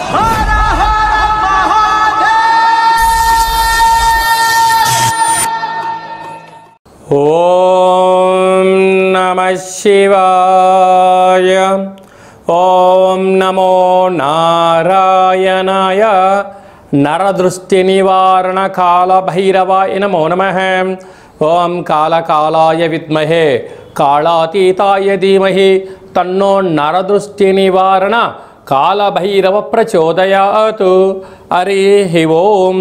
ఓం నమః శివాయ. ఓం నమో నారాయణాయ. నరదృష్టి నివారణ కాల భైరవాయ నమో నమః. ఓం కాళకాలాయ విద్మహే కాళాతీతాయ ధీమహి తన్నో నరదృష్టి నివారణ కాళభైరవ ప్రచోదయాత్. హరి ఓం.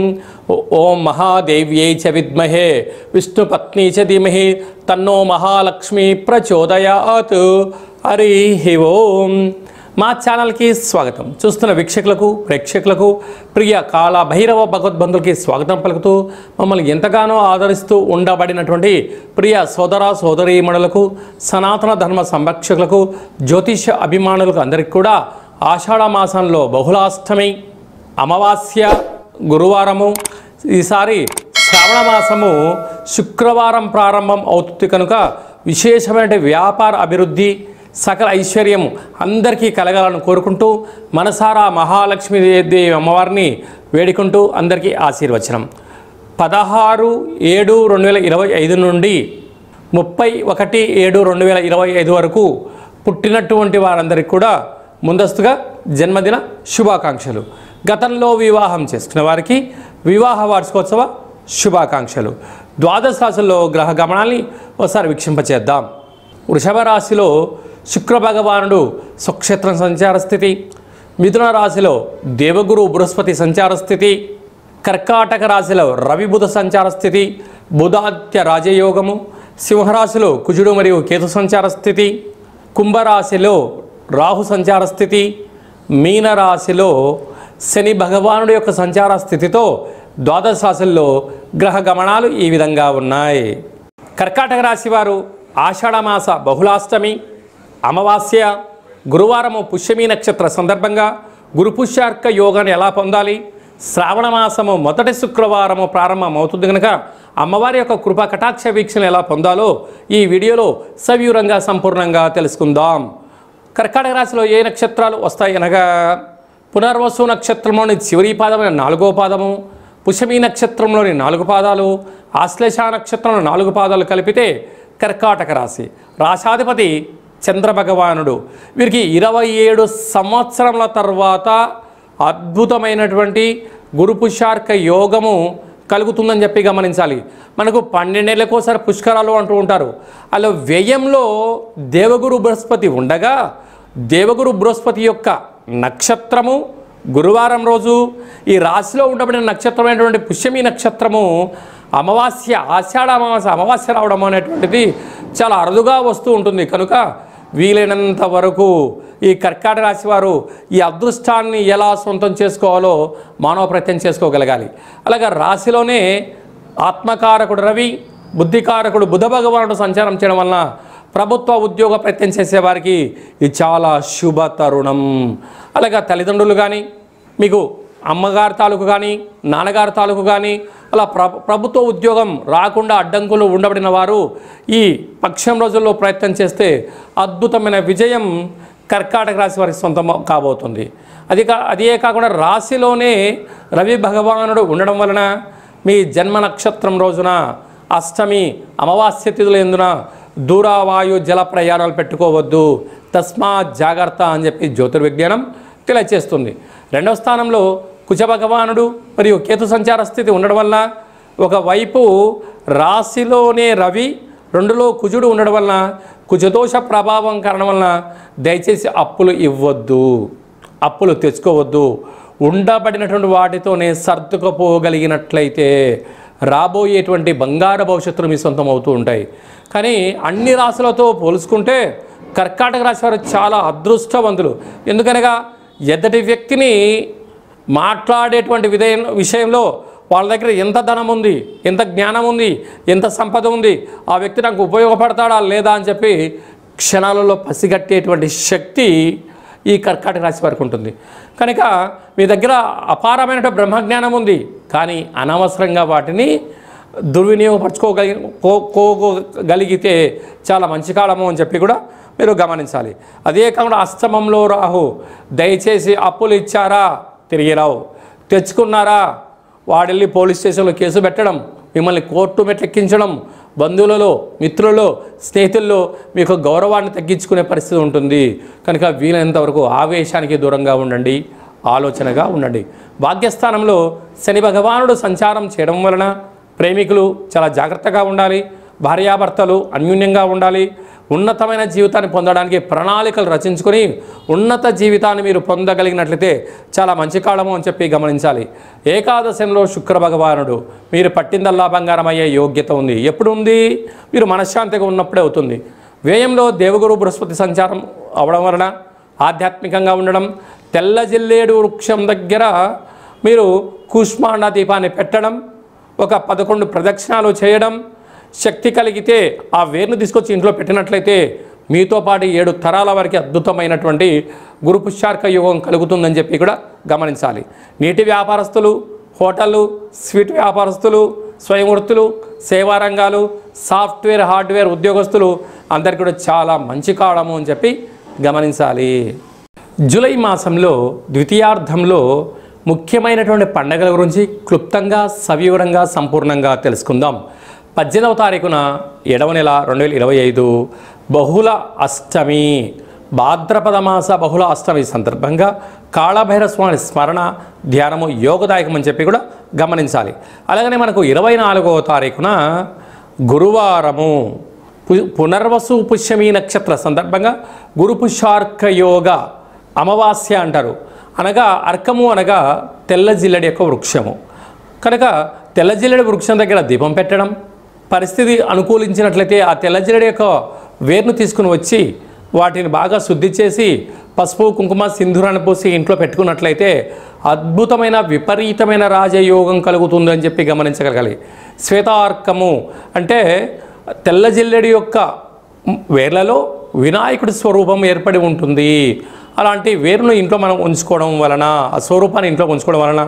ఓం మహాదేవ్యై చ విద్మహే విష్ణుపత్ని చ ధీమహి తన్నో మహాలక్ష్మి ప్రచోదయాత్. హరి ఓం. మా ఛానల్కి స్వాగతం. చూస్తున్న వీక్షకులకు ప్రేక్షకులకు ప్రియ కాళభైరవ భగవద్బంధులకి స్వాగతం పలుకుతూ మమ్మల్ని ఎంతగానో ఆదరిస్తూ ఉండబడినటువంటి ప్రియ సోదర సోదరీమణులకు సనాతన ధర్మ సంరక్షకులకు జ్యోతిష అభిమానులకు అందరికీ కూడా ఆషాఢ మాసంలో బహుళాష్టమి అమావాస్య గురువారము, ఈసారి శ్రావణ మాసము శుక్రవారం ప్రారంభం అవుతుంది కనుక విశేషమైన వ్యాపార అభివృద్ధి సకల ఐశ్వర్యం అందరికీ కలగాలని కోరుకుంటూ మనసారా మహాలక్ష్మీదేవి అమ్మవారిని వేడుకుంటూ అందరికీ ఆశీర్వచనం. 16/7/2025 నుండి 31/7/2025 వరకు పుట్టినటువంటి వారందరికీ కూడా ముందస్తుగా జన్మదిన శుభాకాంక్షలు. గతంలో వివాహం చేసుకున్న వారికి వివాహ వార్షికోత్సవ శుభాకాంక్షలు. ద్వాదశ రాశుల్లో గ్రహ గమనాల్ని ఒకసారి వీక్షింపచేద్దాం. వృషభ రాశిలో శుక్ర భగవానుడు స్వక్షేత్రం సంచార స్థితి, మిథున రాశిలో దేవగురు బృహస్పతి సంచార స్థితి, కర్కాటక రాశిలో రవి బుధ సంచార స్థితి, బుధాదిత్య రాజయోగము, సింహరాశిలో కుజుడు మరియు కేతు సంచార స్థితి, కుంభరాశిలో రాహు సంచార స్థితి, మీనరాశిలో శని భగవానుడి యొక్క సంచార స్థితితో ద్వాదశ రాశుల్లో గ్రహ గమనాలు ఈ విధంగా ఉన్నాయి. కర్కాటక రాశి వారు ఆషాఢమాస బహుళాష్టమి అమావాస్య గురువారము పుష్యమీ నక్షత్ర సందర్భంగా గురు పుష్యార్క యోగాన్ని ఎలా పొందాలి, శ్రావణ మాసము మొదటి శుక్రవారము ప్రారంభమవుతుంది కనుక అమ్మవారి యొక్క కృపా కటాక్ష వీక్షణ ఎలా పొందాలో ఈ వీడియోలో సవివరంగా సంపూర్ణంగా తెలుసుకుందాం. కర్కాటక రాశిలో ఏ నక్షత్రాలు వస్తాయి అనగా పునర్వసు నక్షత్రంలోని చివరి పాదమైన 4వ పాదము, పుష్యమీ నక్షత్రంలోని 4 పాదాలు, ఆశ్లేష నక్షత్రంలో 4 పాదాలు కలిపితే కర్కాటక రాశి. రాశాధిపతి చంద్రభగవానుడు. వీరికి 27 సంవత్సరముల తర్వాత అద్భుతమైనటువంటి గురు పుష్యార్క యోగము కలుగుతుందని చెప్పి గమనించాలి. మనకు 12 ఏళ్ళకోసారి పుష్కరాలు అంటూ ఉంటారు. అలా వ్యయంలో దేవగురు బృహస్పతి ఉండగా దేవగురు బృహస్పతి యొక్క నక్షత్రము గురువారం రోజు ఈ రాశిలో ఉండబడిన నక్షత్రమైనటువంటి పుష్యమీ నక్షత్రము అమావాస్య ఆషాఢ అమావాస్య రావడం అనేటువంటిది చాలా అరుదుగా వస్తూ ఉంటుంది కనుక వీలైనంత వరకు ఈ కర్కాటక రాశి వారు ఈ అదృష్టాన్ని ఎలా సొంతం చేసుకోవాలో మానవ ప్రయత్నం చేసుకోగలగాలి. అలాగే రాశిలోనే ఆత్మకారకుడు రవి, బుద్ధికారకుడు బుధ భగవానుడు సంచారం చేయడం వలన ప్రభుత్వ ఉద్యోగ ప్రయత్నం చేసేవారికి ఇది చాలా శుభ తరుణం. అలాగే తల్లిదండ్రులు కానీ మీకు అమ్మగారి తాలూకు కానీ నాన్నగారి తాలూకు కానీ అలా ప్రభుత్వ ఉద్యోగం రాకుండా అడ్డంకులు ఉండబడిన వారు ఈ పక్షం రోజుల్లో ప్రయత్నం చేస్తే అద్భుతమైన విజయం కర్కాటక రాశి వారికి సొంతం కాబోతుంది. అదే కాకుండా రాశిలోనే రవి భగవానుడు ఉండడం వలన మీ జన్మ నక్షత్రం రోజున అష్టమి అమావాస్య తిథుల ఎందున దూరవాయు జల ప్రయాణాలు పెట్టుకోవద్దు, తస్మాత్ జాగ్రత్త అని చెప్పి జ్యోతిర్విజ్ఞానం తెలియచేస్తుంది. 2వ స్థానంలో కుజ భగవానుడు మరియు కేతు సంచార స్థితి ఉండడం వల్ల ఒకవైపు రాశిలోనే రవి 2లో కుజుడు ఉండడం వలన కుజదోష ప్రభావం కారణం వలన దయచేసి అప్పులు ఇవ్వద్దు, అప్పులు తెచ్చుకోవద్దు. ఉండబడినటువంటి వాటితోనే సర్దుకుపోగలిగినట్లయితే రాబోయేటువంటి బంగారు భవిష్యత్తులు మీ సొంతం అవుతూ ఉంటాయి. కానీ అన్ని రాశులతో పోల్చుకుంటే కర్కాటక రాశి వారు చాలా అదృష్టవంతులు. ఎందుకనగా ఎదుటి వ్యక్తిని మాట్లాడేటువంటి విషయంలో వాళ్ళ దగ్గర ఎంత ధనం ఉంది, ఎంత జ్ఞానం ఉంది, ఎంత సంపద ఉంది, ఆ వ్యక్తి నాకు ఉపయోగపడతాడా లేదా అని చెప్పి క్షణాలలో పసిగట్టేటువంటి శక్తి ఈ కర్కాటక రాశి వారికి ఉంటుంది. కనుక మీ దగ్గర అపారమైన బ్రహ్మజ్ఞానం ఉంది, కానీ అనవసరంగా వాటిని దుర్వినియోగపరచుకోగలిగితే చాలా మంచి కాలము అని చెప్పి కూడా మీరు గమనించాలి. అదే కాకుండా అష్టమంలో రాహు, దయచేసి అప్పులు ఇచ్చారా తిరిగి రావు. తెచ్చుకున్నారా, వాడెళ్ళి పోలీస్ స్టేషన్లో కేసు పెట్టడం, మిమ్మల్ని కోర్టు మెట్లెక్కించడం, బంధువులలో, మిత్రులలో, స్నేహితుల్లో మీకు గౌరవాన్ని తగ్గించుకునే పరిస్థితి ఉంటుంది. కనుక వీలైనంతవరకు ఆవేశానికి దూరంగా ఉండండి, ఆలోచనగా ఉండండి. భాగ్యస్థానంలో శని భగవానుడు సంచారం చేయడం వలన ప్రేమికులు చాలా జాగ్రత్తగా ఉండాలి, భార్యాభర్తలు అన్యోన్యంగా ఉండాలి. ఉన్నతమైన జీవితాన్ని పొందడానికి ప్రణాళికలు రచించుకొని ఉన్నత జీవితాన్ని మీరు పొందగలిగినట్లయితే చాలా మంచి కాలము అని చెప్పి గమనించాలి. ఏకాదశంలో శుక్ర భగవానుడు మీరు పట్టిందల్లా బంగారం అయ్యే యోగ్యత ఉంది. ఎప్పుడు ఉంది? మీరు మనశ్శాంతిగా ఉన్నప్పుడే అవుతుంది. వ్యయంలో దేవగురు బృహస్పతి సంచారం అవడం వలన ఆధ్యాత్మికంగా ఉండడం, తెల్ల జిల్లేడు వృక్షం దగ్గర మీరు కూష్మాండ దీపాన్ని పెట్టడం, ఒక 11 ప్రదక్షిణాలు చేయడం, శక్తి కలిగితే ఆ వేరును తీసుకొచ్చి ఇంట్లో పెట్టినట్లయితే మీతో పాటు 7 తరాల వరకు అద్భుతమైనటువంటి గురు పుష్యార్క యోగం కలుగుతుందని చెప్పి కూడా గమనించాలి. నీటి వ్యాపారస్తులు, హోటళ్ళు, స్వీట్ వ్యాపారస్తులు, స్వయం వృత్తులు, సేవా రంగాలు, సాఫ్ట్వేర్ హార్డ్వేర్ ఉద్యోగస్తులు అందరికీ కూడా చాలా మంచి కావడము అని చెప్పి గమనించాలి. జూలై మాసంలో ద్వితీయార్థంలో ముఖ్యమైనటువంటి పండుగల గురించి క్లుప్తంగా సవివరంగా సంపూర్ణంగా తెలుసుకుందాం. 18వ తారీఖున 7వ నెల 2025 బహుళ అష్టమి, భాద్రపద మాస బహుళ అష్టమి సందర్భంగా కాళభైరవ స్వామి స్మరణ ధ్యానము యోగదాయకం అని చెప్పి కూడా గమనించాలి. అలాగనే మనకు 24వ తారీఖున గురువారము పునర్వసు పుష్యమి నక్షత్ర సందర్భంగా గురు పుష్యార్క యోగ అమావాస్య అంటారు. అనగా అర్కము అనగా తెల్ల జిల్లెడి యొక్క వృక్షము. కనుక తెల్ల జిల్లెడి వృక్షం దగ్గర దీపం పెట్టడం, పరిస్థితి అనుకూలించినట్లయితే ఆ తెల్ల జిల్లెడి యొక్క వేరును తీసుకుని వచ్చి వాటిని బాగా శుద్ధి చేసి పసుపు కుంకుమ సింధూరాన్ని పోసి ఇంట్లో పెట్టుకున్నట్లయితే అద్భుతమైన విపరీతమైన రాజయోగం కలుగుతుందని చెప్పి గమనించగలగాలి. శ్వేతార్కము అంటే తెల్ల జిల్లెడి యొక్క వేర్లలో వినాయకుడి స్వరూపం ఏర్పడి ఉంటుంది. అలాంటి వేరును ఇంట్లో మనం ఉంచుకోవడం వలన, ఆ స్వరూపాన్ని ఇంట్లో ఉంచుకోవడం వలన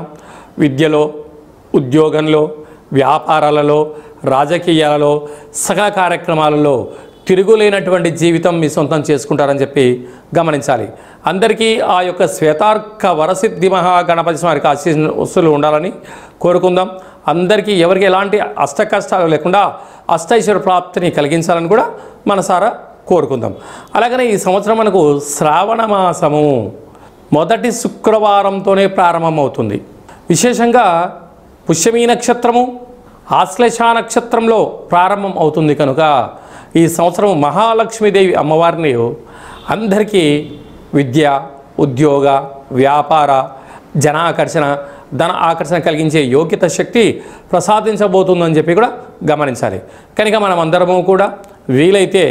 విద్యలో, ఉద్యోగంలో, వ్యాపారాలలో, రాజకీయాలలో, సకల కార్యక్రమాలలో తిరుగులేనటువంటి జీవితం మీ సొంతం చేసుకుంటారని చెప్పి గమనించాలి. అందరికీ ఆ యొక్క శ్వేతార్క వరసిద్ధి మహాగణపతి స్వామికి ఆశీస్సులు ఉండాలని కోరుకుందాం. అందరికీ ఎవరికి ఎలాంటి అష్ట కష్టాలు లేకుండా అష్టైశ్వర్య ప్రాప్తిని కలిగించాలని కూడా మనసారా కోరుకుందాం. అలాగనే ఈ సంవత్సరం మనకు శ్రావణ మాసము మొదటి శుక్రవారంతోనే ప్రారంభమవుతుంది. విశేషంగా పుష్యమీ నక్షత్రము ఆశ్లేష నక్షత్రంలో ప్రారంభం అవుతుంది. కనుక ఈ సంవత్సరం మహాలక్ష్మీదేవి అమ్మవారిని అందరికీ విద్య, ఉద్యోగ, వ్యాపార, జన ఆకర్షణ, ధన ఆకర్షణ కలిగించే యోగ్యత శక్తి ప్రసాదించబోతుందని చెప్పి కూడా గమనించాలి. కనుక మనం అందరము కూడా వీలైతే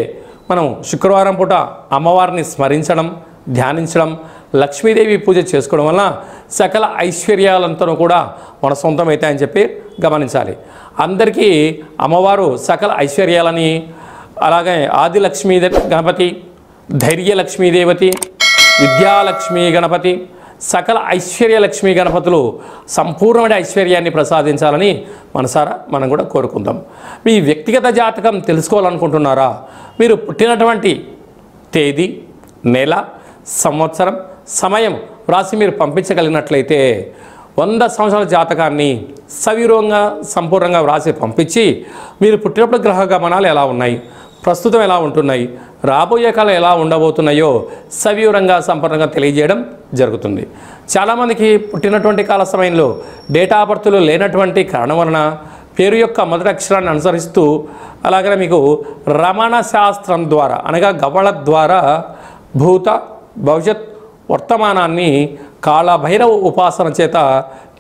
మనం శుక్రవారం పూట అమ్మవారిని స్మరించడం, ధ్యానించడం, లక్ష్మీదేవి పూజ చేసుకోవడం వలన సకల ఐశ్వర్యాలంతా కూడా మన సొంతమవుతాయని చెప్పి గమనించాలి. అందరికీ అమ్మవారు సకల ఐశ్వర్యాలని, అలాగే ఆదిలక్ష్మీ గణపతి, ధైర్యలక్ష్మీదేవతి, విద్యాలక్ష్మీ గణపతి, సకల ఐశ్వర్యలక్ష్మీ గణపతులు సంపూర్ణమైన ఐశ్వర్యాన్ని ప్రసాదించాలని మనసారా మనం కూడా కోరుకుందాం. మీ వ్యక్తిగత జాతకం తెలుసుకోవాలనుకుంటున్నారా? మీరు పుట్టినటువంటి తేదీ, నెల, సంవత్సరం, సమయం రాసి మీరు పంపించగలిగినట్లయితే 100 సంవత్సరాల జాతకాన్ని సవివరంగా సంపూర్ణంగా వ్రాసి పంపించి మీరు పుట్టినప్పుడు గ్రహ గమనాలు ఎలా ఉన్నాయి, ప్రస్తుతం ఎలా ఉంటున్నాయి, రాబోయే కాలం ఎలా ఉండబోతున్నాయో సవివరంగా సంపూర్ణంగా తెలియజేయడం జరుగుతుంది. చాలామందికి పుట్టినటువంటి కాల సమయంలో డేటా బర్త్లు లేనటువంటి కారణం వలన పేరు యొక్క మొదటి అక్షరాన్ని అనుసరిస్తూ, అలాగనే మీకు రమణ శాస్త్రం ద్వారా అనగా గవ్వళ ద్వారా భూత, భవిష్యత్, వర్తమానాన్ని కాళభైరవ ఉపాసన చేత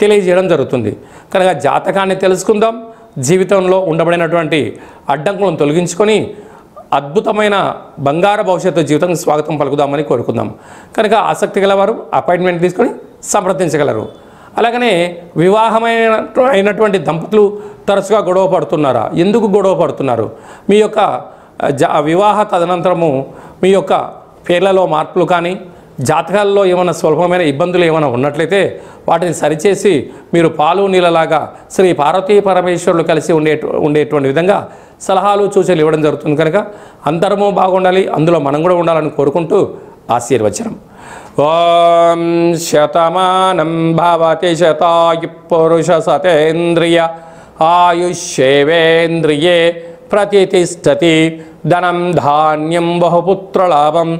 తెలియజేయడం జరుగుతుంది. కనుక జాతకాన్ని తెలుసుకుందాం. జీవితంలో ఉండబడినటువంటి అడ్డంకులను తొలగించుకొని అద్భుతమైన బంగారు భవిష్యత్తు జీవితం స్వాగతం పలుకుదామని కోరుకుందాం. కనుక ఆసక్తి గలవారు అపాయింట్మెంట్ తీసుకొని సంప్రదించగలరు. అలాగనే వివాహమైనటువంటి దంపతులు తరచుగా గొడవ పడుతున్నారా? ఎందుకు గొడవ పడుతున్నారు? మీ యొక్క వివాహ తదనంతరము మీ యొక్క పేర్లలో మార్పులు కానీ, జాతకాల్లో ఏమైనా స్వల్పమైన ఇబ్బందులు ఏమైనా ఉన్నట్లయితే వాటిని సరిచేసి మీరు పాలు నీళ్ళలాగా శ్రీ పార్వతీ పరమేశ్వరులు కలిసి ఉండేటువంటి విధంగా సలహాలు సూచనలు ఇవ్వడం జరుగుతుంది. కనుక అందరము బాగుండాలి, అందులో మనం కూడా ఉండాలని కోరుకుంటూ ఆశీర్వచనం. ఓం శతమానం భవతి శతాయు పురుష సతేంద్రియ ఆయుష్యేవేంద్రియే ప్రతిష్టతి ధనం ధాన్యం బహుపుత్రలాభం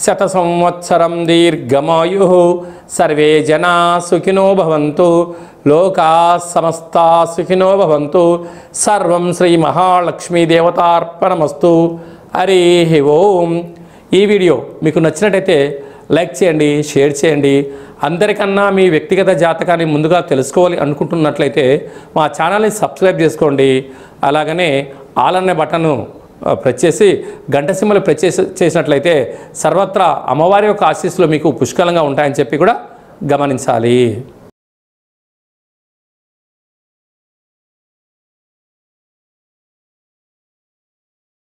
శత సంవత్సరం దీర్ఘమాయు సర్వే జనా సుఖినో భవంతు లోకా సమస్తా సుఖినో భవంతు సర్వం శ్రీ మహాలక్ష్మీ దేవతార్పణమస్తు. హరి ఓం. ఈ వీడియో మీకు నచ్చినట్టయితే లైక్ చేయండి, షేర్ చేయండి. అందరికన్నా మీ వ్యక్తిగత జాతకాన్ని ముందుగా తెలుసుకోవాలి అనుకుంటున్నట్లయితే మా ఛానల్ని సబ్స్క్రైబ్ చేసుకోండి. అలాగనే ఆల్ అనే బటన్ను ప్రెస్ చేసి గంట సింబల్ ప్రెస్ చేసినట్లయితే సర్వత్రా అమ్మవారి యొక్క ఆశీస్సులు మీకు పుష్కలంగా ఉంటాయని చెప్పి కూడా గమనించాలి.